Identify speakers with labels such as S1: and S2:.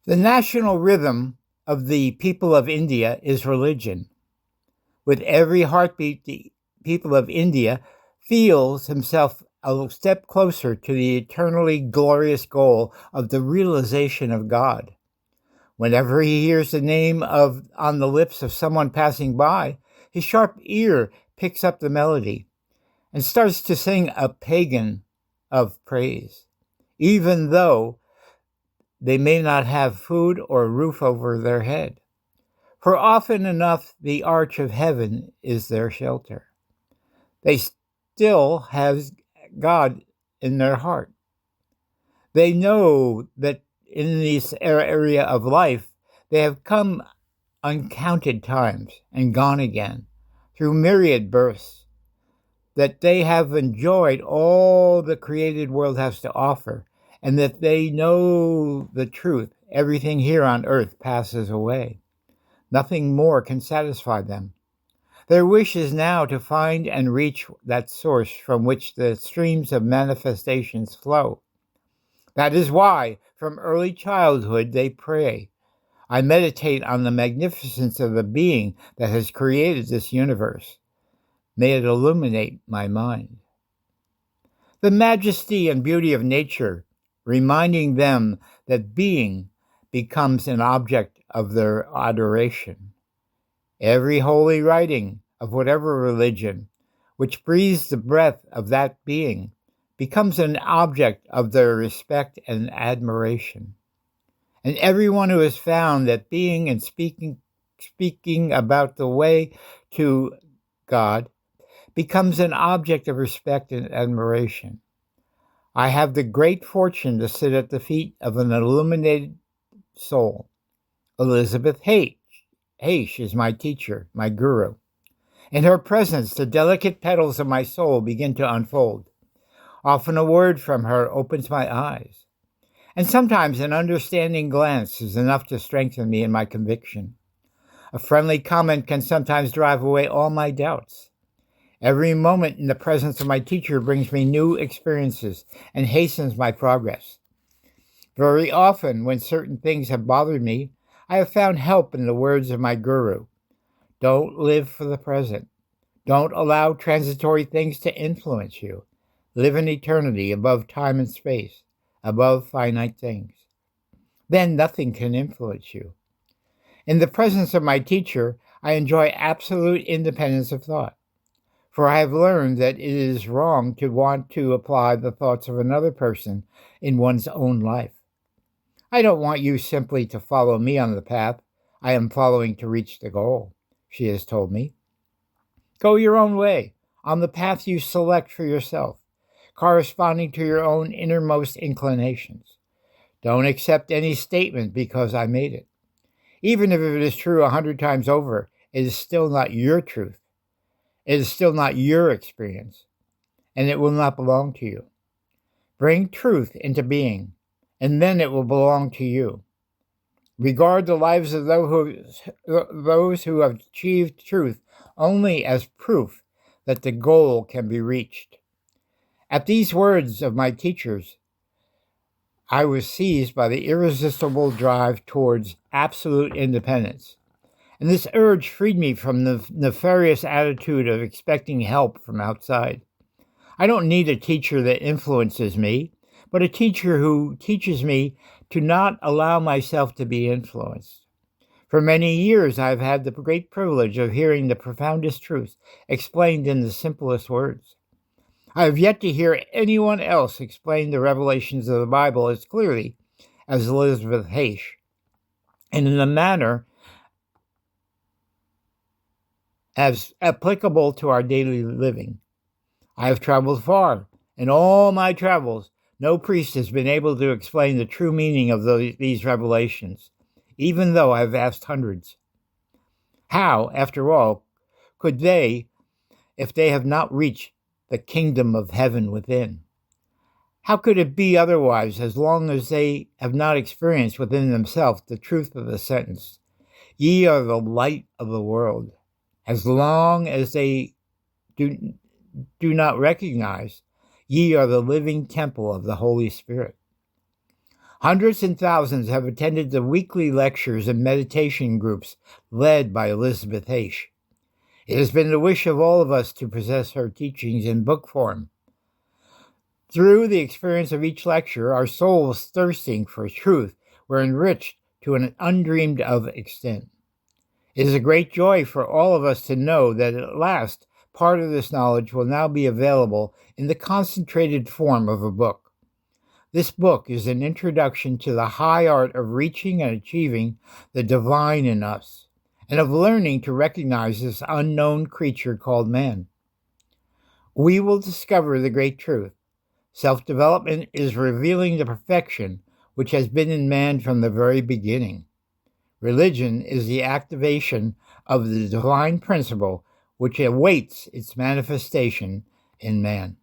S1: The national rhythm of the people of India is religion. With every heartbeat, the people of India feels himself a step closer to the eternally glorious goal of the realization of God. Whenever he hears the name of on the lips of someone passing by, his sharp ear picks up the melody and starts to sing a paean of praise, even though they may not have food or a roof over their head. For often enough, the arch of heaven is their shelter. They still have God in their heart. They know that in this area of life, they have come uncounted times and gone again through myriad births, that they have enjoyed all the created world has to offer, and that they know the truth. Everything here on earth passes away. Nothing more can satisfy them. Their wish is now to find and reach that source from which the streams of manifestations flow. That is why, from early childhood, they pray. I meditate on the magnificence of the being that has created this universe. May it illuminate my mind. The majesty and beauty of nature, reminding them that being becomes an object of their adoration. Every holy writing of whatever religion, which breathes the breath of that being, becomes an object of their respect and admiration. And everyone who has found that being and speaking about the way to God becomes an object of respect and admiration. I have the great fortune to sit at the feet of an illuminated soul. Elizabeth Haich. Haich is my teacher, my guru. In her presence, the delicate petals of my soul begin to unfold. Often a word from her opens my eyes. And sometimes an understanding glance is enough to strengthen me in my conviction. A friendly comment can sometimes drive away all my doubts. Every moment in the presence of my teacher brings me new experiences and hastens my progress. Very often, when certain things have bothered me, I have found help in the words of my guru. Don't live for the present. Don't allow transitory things to influence you. Live in eternity above time and space, above finite things. Then nothing can influence you. In the presence of my teacher, I enjoy absolute independence of thought. For I have learned that it is wrong to want to apply the thoughts of another person in one's own life. I don't want you simply to follow me on the path I am following to reach the goal, she has told me. Go your own way, on the path you select for yourself, corresponding to your own innermost inclinations. Don't accept any statement because I made it. Even if it is true 100 times over, it is still not your truth. It is still not your experience, and it will not belong to you. Bring truth into being, and then it will belong to you. Regard the lives of those who have achieved truth only as proof that the goal can be reached. At these words of my teachers, I was seized by the irresistible drive towards absolute independence. And this urge freed me from the nefarious attitude of expecting help from outside. I don't need a teacher that influences me, but a teacher who teaches me to not allow myself to be influenced. For many years, I've had the great privilege of hearing the profoundest truths explained in the simplest words. I have yet to hear anyone else explain the revelations of the Bible as clearly as Elizabeth Haich, and in a manner as applicable to our daily living. I have traveled far. In all my travels, no priest has been able to explain the true meaning of these revelations, even though I have asked hundreds. How, after all, could they, if they have not reached the kingdom of heaven within? How could it be otherwise as long as they have not experienced within themselves the truth of the sentence, "Ye are the light of the world"? As long as they do not recognize, "Ye are the living temple of the Holy Spirit." Hundreds and thousands have attended the weekly lectures and meditation groups led by Elizabeth Haich. It has been the wish of all of us to possess her teachings in book form. Through the experience of each lecture, our souls thirsting for truth were enriched to an undreamed of extent. It is a great joy for all of us to know that at last part of this knowledge will now be available in the concentrated form of a book. This book is an introduction to the high art of reaching and achieving the divine in us, and of learning to recognize this unknown creature called man. We will discover the great truth. Self-development is revealing the perfection which has been in man from the very beginning. Religion is the activation of the divine principle which awaits its manifestation in man.